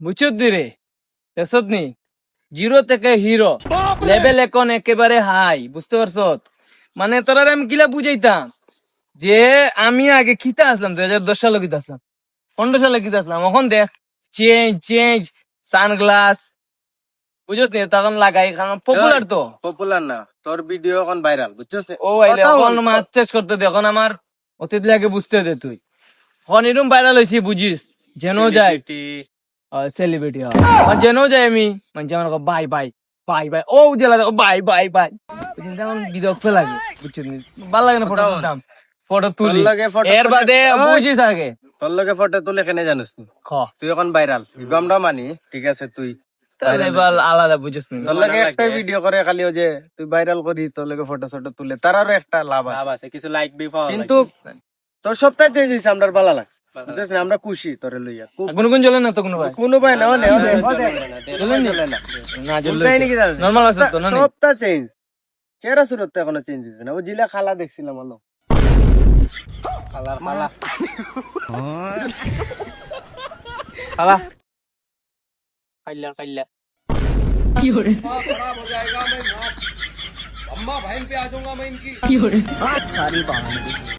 বুঝছো রে এসত নি জিরো থেকে হিরো লেভেল এখন একেবারে হাই বুঝতে পারছ মানে তোরা আমি কিলা বুঝাইতাম যে আমি আগে কিতা আসলাম 2010 সালে কিতা আসলাম 15 সালে কিতা আসলাম এখন দেখ চেঞ্জ চেঞ্জ সানগ্লাস বুঝছ নি তখন লাগাই কারণ পপুলার তো পপুলার না তোর ভিডিও এখন ভাইরাল বুঝছস ও আইলে এখন মাছ চাষ করতে দে এখন আমার অতীত লাগে বুঝতে দে তুই এখন এরম ভাইরাল হয়েছি বুঝিস যেন যায় সেলিব্রিটি হয় যেন যায় আমি মানে আমার বাই বাই বাই বাই ও জেলা দেখো বাই বাই বাই কিন্তু এখন বিরক্ত লাগে বুঝছিস ভালো লাগে না ফটো তুলতাম ফটো তুলি এর বাদে বুঝিস আগে তোর লগে ফটো তুলে কেনে জানিস নি খ তুই এখন ভাইরাল গমটা মানি ঠিক আছে তুই তাহলে এবার আলাদা বুঝিস নি তোর লগে একটা ভিডিও করে খালি ও যে তুই ভাইরাল করি তোর লগে ফটো ফটো তুলে তারও একটা লাভ আছে কিছু লাইক বি পাওয়া কিন্তু তোর সপ্তাহে চেঞ্জ হয়েছে আমরা ভালো লাগছে বুঝছিস না আমরা খুশি তোরে লইয়া কোনো কোন চলে না তো কোনো ভাই কোনো ভাই না মানে না নরমাল আছে তো না সপ্তাহ চেঞ্জ চেহারা সুরত তো এখনো চেঞ্জ হয়েছে না ও জিলা খালা দেখছিলাম আলো কালার মালা খালা কাইলা কাইলা কি হরে কি হরে